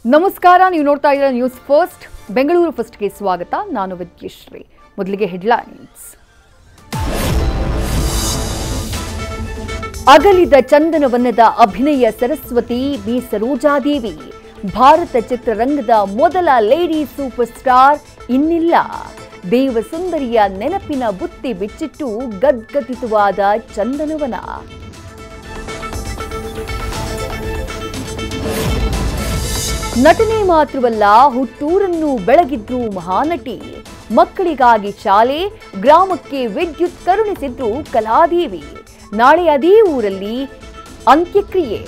ನಮಸ್ಕಾರ, ನೀವು ನೋಡ್ತಾ ಇದ್ದೀರಾ ನ್ಯೂಸ್ ಫಸ್ಟ್. ಬೆಂಗಳೂರು ಫಸ್ಟ್ಗೆ ಸ್ವಾಗತ. ನಾನು ವಿದ್ಯಶ್ರೀ. ಮೊದಲಿಗೆ ಹೆಡ್ಲೈನ್ಸ್. ಅಗಲಿದ ಚಂದನವನದ ಅಭಿನಯ ಸರಸ್ವತಿ ಬಿ ಸರೋಜಾದೇವಿ. ಭಾರತ ಚಿತ್ರರಂಗದ ಮೊದಲ ಲೇಡಿ ಸೂಪರ್ ಸ್ಟಾರ್ ಇನ್ನಿಲ್ಲ. ದೇವಸುಂದರಿಯ ನೆನಪಿನ ಬುತ್ತಿ ಬಿಚ್ಚಿಟ್ಟು ಗದ್ಗದಿತವಾದ ಚಂದನವನ. ನಟನೆ ಮಾತ್ರವಲ್ಲ, ಹುಟ್ಟೂರನ್ನು ಬೆಳಗಿದ್ರು ಮಹಾನಟಿ. ಮಕ್ಕಳಿಗಾಗಿ ಶಾಲೆ, ಗ್ರಾಮಕ್ಕೆ ವಿದ್ಯುತ್ ಕರುಣಿಸಿದ್ರು ಕಲಾದೇವಿ. ನಾಳೆ ಅದೇ ಊರಲ್ಲಿ ಅಂತ್ಯಕ್ರಿಯೆ.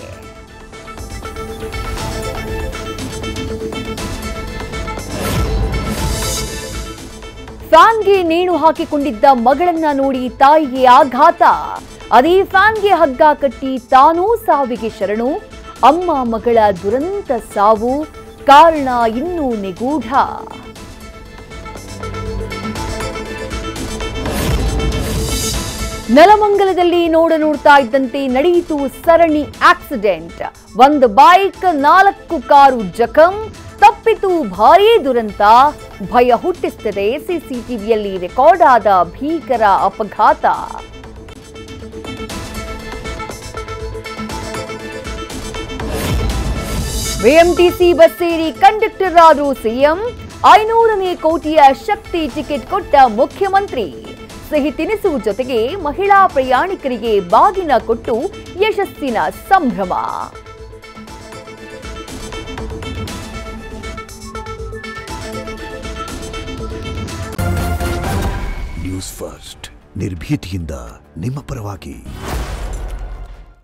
ಫ್ಯಾನ್ಗೆ ನೇಣು ಹಾಕಿಕೊಂಡಿದ್ದ ಮಗಳನ್ನ ನೋಡಿ ತಾಯಿಗೆ ಆಘಾತ. ಅದೇ ಫ್ಯಾನ್ಗೆ ಹಗ್ಗ ಕಟ್ಟಿ ತಾನೂ ಸಾವಿಗೆ ಶರಣು. ಅಮ್ಮ ಮಗಳ ದುರಂತ ಸಾವು, ಕಾರಣ ಇನ್ನೂ ನಿಗೂಢ. ನೆಲಮಂಗಲದಲ್ಲಿ ನೋಡ್ತಾ ಇದ್ದಂತೆ ನಡೆಯಿತು ಸರಣಿ ಆಕ್ಸಿಡೆಂಟ್. ಒಂದು ಬೈಕ್, 4 ಕಾರು ಜಖಂ. ತಪ್ಪಿತು ಭಾರೀ ದುರಂತ. ಭಯ ಹುಟ್ಟಿಸುತ್ತದೆ ಸಿಸಿಟಿವಿಯಲ್ಲಿ ರೆಕಾರ್ಡ್ ಆದ ಭೀಕರ ಅಪಘಾತ. ಬಿಎಂಟಿಸಿ ಬಸ್ ಸೇರಿ ಕಂಡಕ್ಟರ್ ಆದ್ರು ಸಿಎಂ. 500ನೇ ಕೋಟಿಯ ಶಕ್ತಿ ಟಿಕೆಟ್ ಕೊಟ್ಟ ಮುಖ್ಯಮಂತ್ರಿ. ಸಿಹಿ ತಿನಿಸು ಜೊತೆಗೆ ಮಹಿಳಾ ಪ್ರಯಾಣಿಕರಿಗೆ ಬಾಗಿನ ಕೊಟ್ಟು ಯಶಸ್ಸಿನ ಸಂಭ್ರಮ. ನ್ಯೂಸ್ ಫಸ್ಟ್, ನಿರ್ಭೀತಿಯಿಂದ ನಿಮ್ಮ ಪರವಾಗಿ.